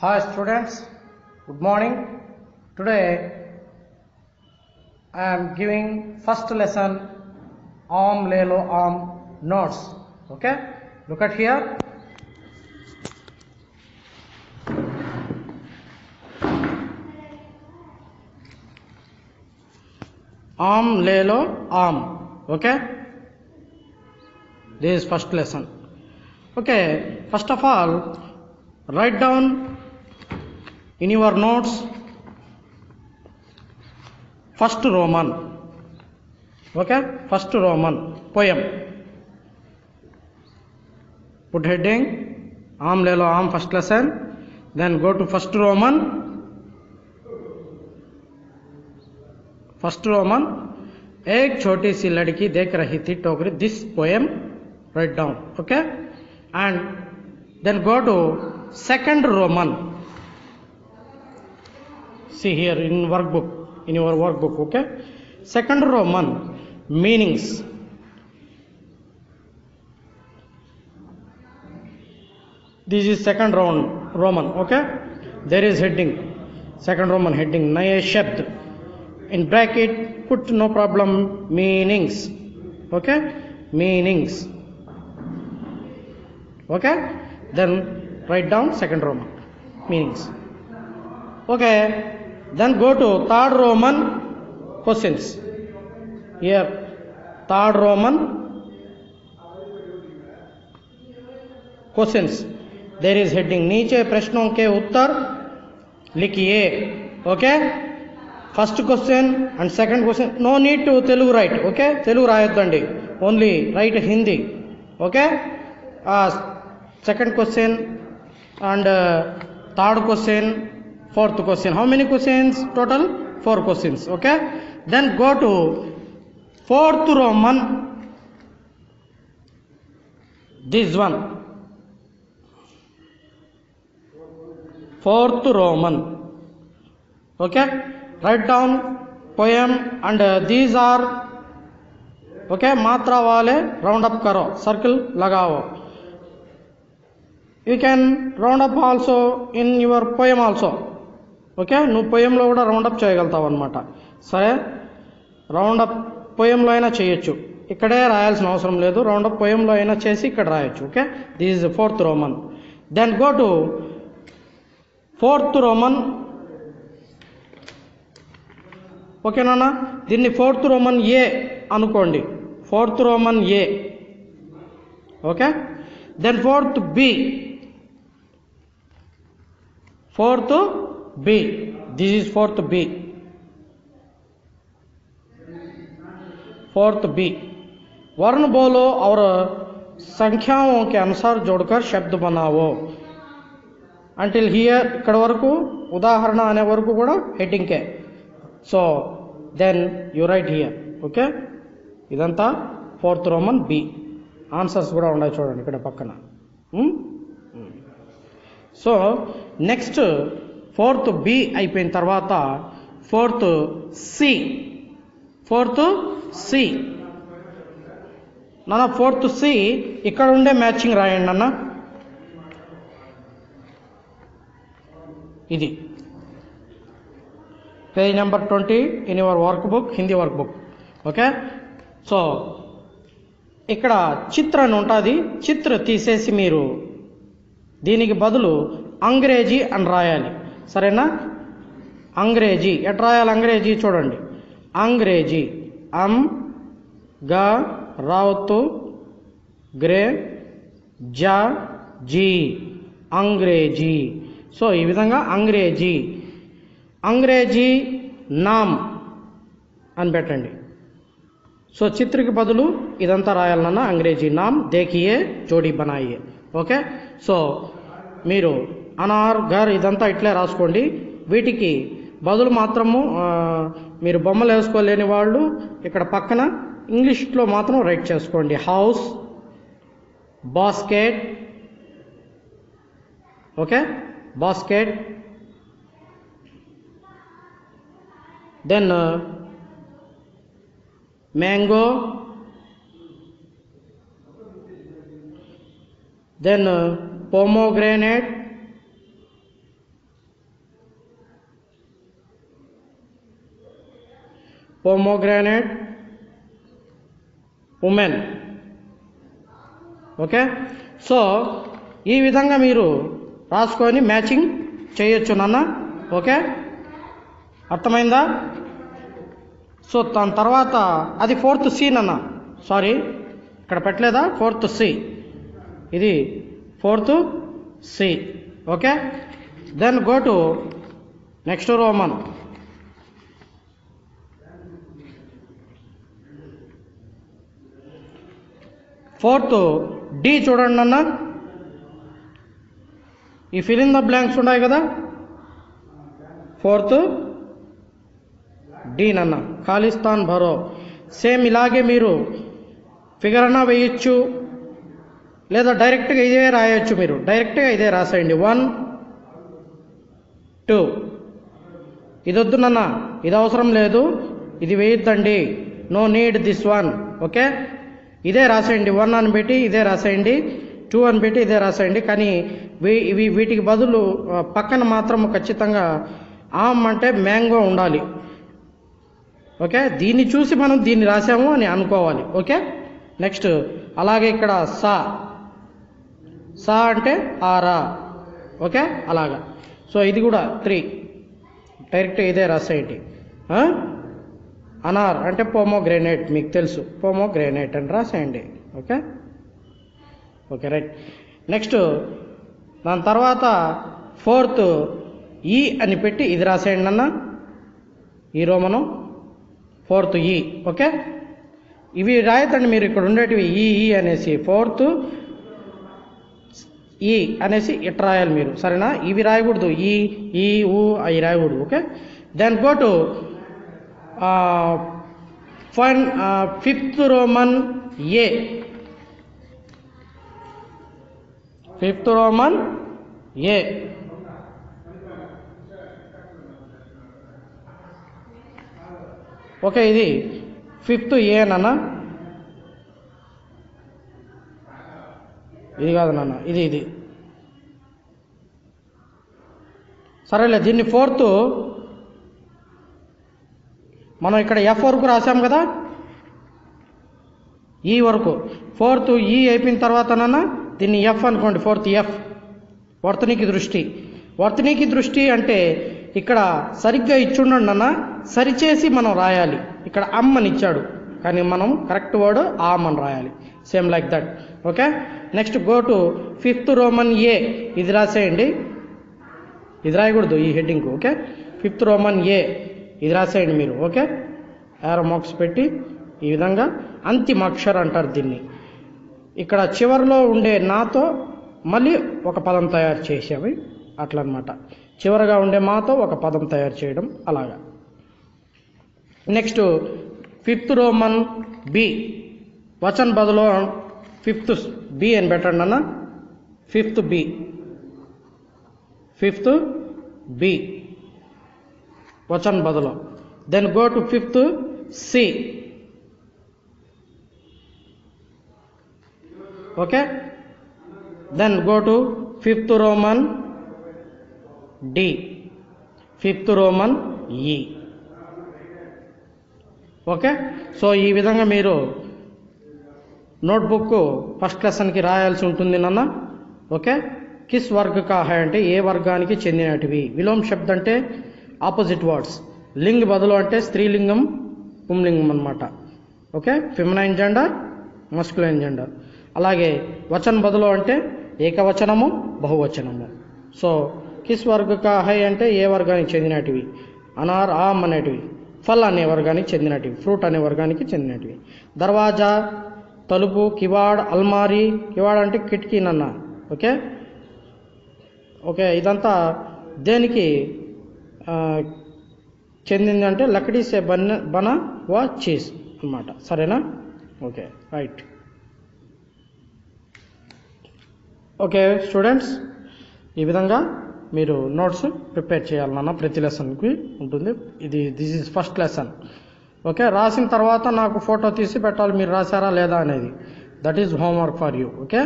Hi students, good morning. Today I am giving first lesson Om Lelo Om notes. Okay, look at here. Om Lelo Om. Okay, this is first lesson. Okay, first of all, write down in your notes first Roman. Okay, first Roman poem. Put heading Am Lelo Am first lesson. Then go to first Roman. First Roman. एक छोटी सी लड़की देख रही थी टोकरी. This poem write down. Okay, and then go to second Roman. See here in workbook, in your workbook. Okay, second Roman meanings. This is second Roman. Okay, there is heading, second Roman heading नए शब्द, in bracket put no problem meanings. Okay, meanings. Okay, then write down second Roman meanings. Okay, then go to third Roman questions. Here third Roman questions. There is heading नीचे प्रश्नों के उत्तर लिखिए. Okay, first question and second question. No need to Telugu write. Okay, Telugu రాయొద్దండి, only write Hindi. Okay, second question and third question, fourth question. How many questions total? 4 questions. Okay, then go to fourth Roman. This one, fourth Roman. Okay, write down poem and these are okay. मात्रा वाले round up करो, circle लगाओ. You can round up also in your poem also. Okay, నువ్వు పోయంలో కూడా round up చేయగలుగుతావు అనమాట. సరే, round up పోయంలో అయినా చేయొచ్చు, ఇక్కడే రాయాల్సిన అవసరం లేదు. రౌండప్ పోయంలో అయినా చేసి ఇక్కడ రాయొచ్చు. Okay, this is fourth Roman. Then go to fourth Roman. ఓకేనా, దీన్ని ఫోర్త్ రోమన్ ఏ అనుకోండి. Fourth Roman A. Okay, then fourth B. Fourth B. This is fourth B. Fourth B. वर्ण बोलो और संख्याओं के अनुसार जोड़कर शब्द बनाओ. अंटिल हियर ఇక్కడ వరకు ఉదాహరణ అనే వరకు కూడా heading K. So then you right here. Okay, ఇదంతా ఫోర్త్ రోమన్ బి. ఆన్సర్స్ కూడా ఉన్నాయి చూడండి ఇక్కడ పక్కన. సో నెక్స్ట్ ఫోర్త్ బి అయిపోయిన తర్వాత ఫోర్త్ సి. ఫోర్త్ సి నాన్న, ఫోర్త్ సి ఇక్కడ ఉండే మ్యాచింగ్ రాయండి అన్న. ఇది page number 20 in your work book, Hindi work book. Okay, so ఇక్కడ చిత్ర అని ఉంటుంది. చిత్ర తీసేసి మీరు దీనికి బదులు అంగ్రేజీ అని రాయాలి. సరేనా, అంగ్రేజీ ఎట్లా రాయాలి? అంగ్రేజీ చూడండి. అంగ్రేజీ అమ్ గా రావత్తు గ్రే జా జీ అంగ్రేజీ. సో ఈ విధంగా అంగ్రేజీ. అంగ్రేజీ నామ్ అని పెట్టండి. సో చిత్రకి బదులు ఇదంతా రాయాలన్నా అంగ్రేజీ నామ్ దేఖియే జోడీ బనాయియే. ఓకే, సో మీరు అనార్ ఘర్ ఇదంతా ఇట్లే రాసుకోండి. వీటికి బదులు మాత్రము మీరు బొమ్మలు వేసుకోలేని వాళ్ళు ఇక్కడ పక్కన ఇంగ్లీష్లో మాత్రం రైట్ చేసుకోండి. House, basket. Okay, basket. Then mango. then pomegranate, pomegranate, women. Okay, so ఈ విధంగా మీరు రాసుకొని మ్యాచింగ్ చేయొచ్చు నాన్న. ఓకే, అర్థమైందా? సో దాని తర్వాత అది 4th C నాన్న, సారీ ఇక్కడ పెట్టలేదా, 4th C, ఇది 4th C. Okay, then go to next Roman. Fourth D చూడండి అన్న, ఈ ఫిల్ ఇన్ ద బ్లాంక్స్ ఉన్నాయి కదా, 4th D నన్న, ఖాళీస్థాన్ భరో. సేమ్ ఇలాగే మీరు ఫిగర్ అన్నా వేయచ్చు, లేదా డైరెక్ట్గా ఇదే రాయొచ్చు. మీరు డైరెక్ట్గా ఇదే రాసేయండి, 1 2. ఇది వద్దు నాన్న, ఇది అవసరం లేదు, ఇది వేయొద్దండి, no need this one. Okay, ఇదే రాసేయండి, 1 అని పెట్టి ఇదే రాసేయండి, 2 అని పెట్టి ఇదే రాసేయండి. కానీ వీటికి బదులు పక్కన మాత్రం ఖచ్చితంగా ఆమ్ అంటే మ్యాంగో ఉండాలి. ఓకే, దీన్ని చూసి మనం దీన్ని రాసాము అని అనుకోవాలి. ఓకే, నెక్స్ట్ అలాగే ఇక్కడ సా, సా అంటే ఆరా. ఓకే, అలాగా. సో ఇది కూడా 3, డైరెక్ట్ ఇదే రాసేయండి. అనార్ అంటే పోమోగ్రానైట్, మీకు తెలుసు పోమోగ్రానైట్ అని రాసేయండి. Okay, okay right. నెక్స్ట్ దాని తర్వాత 4th E అని పెట్టి ఇది రాసేయండి అన్న, ఈ రోమను 4th E. ఓకే, ఇవి రాయతండి మీరు, ఇక్కడ ఉండేటివి ఈ అనేసి 4th E అనేసి ఇట్ రాయాలి మీరు, సరేనా? ఇవి రాయకూడదు, ఈ ఊ అవి రాయకూడదు. Okay, then go to 5th Roman A. 5th Roman A. Okay, ఇది 5th A నాన్న, ఇది కాదు నాన్న, ఇది సరేలే. దీన్ని 4th మనం ఇక్కడ F వరకు రాసాం కదా, ఈ వరకు 4th E అయిపోయిన తర్వాత నాన్న దీన్ని F అనుకోండి, 4th F, వర్తనికి దృష్టి. వర్తనికి దృష్టి అంటే ఇక్కడ సరిగ్గా ఇచ్చుండండి అన్న, సరిచేసి మనం రాయాలి. ఇక్కడ అమ్ అని ఇచ్చాడు, కానీ మనం కరెక్ట్ వర్డ్ ఆమ్ అని రాయాలి, same like that. Okay, next go to 5th Roman A. ఇది రాసేయండి, ఇది రాయకూడదు ఈ heading. Okay, 5th Roman A ఇది రాసేయండి మీరు. ఓకే, యారో మార్క్స్ పెట్టి ఈ విధంగా అంతిమ అక్షర అంటారు దీన్ని. ఇక్కడ చివరిలో ఉండే నాతో మళ్ళీ ఒక పదం తయారు చేసేవి, అట్లా అనమాట. చివరగా ఉండే మాతో ఒక పదం తయారు చేయడం, అలాగా. నెక్స్ట్ 5th రోమన్ B, వచన్ బదులు 5th B అని పెట్టండి అన్న, 5th B, 5th B వచన్ బదులు. Then go to 5th C. Okay, then go to 5th Roman D, 5th Roman E. Okay, so ఈ విధంగా మీరు నోట్బుక్ ఫస్ట్ లెసన్కి రాయాల్సి ఉంటుంది నాన్న. ఓకే, కిస్ వర్గ కా హై అంటే ఏ వర్గానికి చెందినటివి. విలోమ శబ్ద అంటే ఆపోజిట్ వర్డ్స్. లింగ్ బదులు అంటే స్త్రీలింగం పుంలింగం అన్నమాట. Okay, feminine gender, masculine gender. అలాగే వచన్ బదులు అంటే ఏకవచనము బహువచనము. సో కిస్ వర్గ కా హై అంటే ఏ వర్గానికి చెందినటివి. అనార్ ఆమ్ అనేటివి ఫల్ అనే వర్గానికి చెందినటివి, ఫ్రూట్ అనే వర్గానికి చెందినటివి. దర్వాజా తలుపు, కివాడ్ అల్మారీ, కివాడ్ అంటే కిటికీ నన్న. ఓకే, ఓకే ఇదంతా దేనికి చెందింది అంటే లకడీ సే బన వా చీజ్ అన్నమాట, సరేనా? Okay right. ఓకే స్టూడెంట్స్, ఈ విధంగా మీరు నోట్స్ ప్రిపేర్ చేయాలన్న ప్రతి లెసన్కి ఉంటుంది. This is first lesson. Okay, రాసిన తర్వాత నాకు ఫోటో తీసి పెట్టాలి మీరు రాశారా లేదా అనేది. That is homework for you. Okay.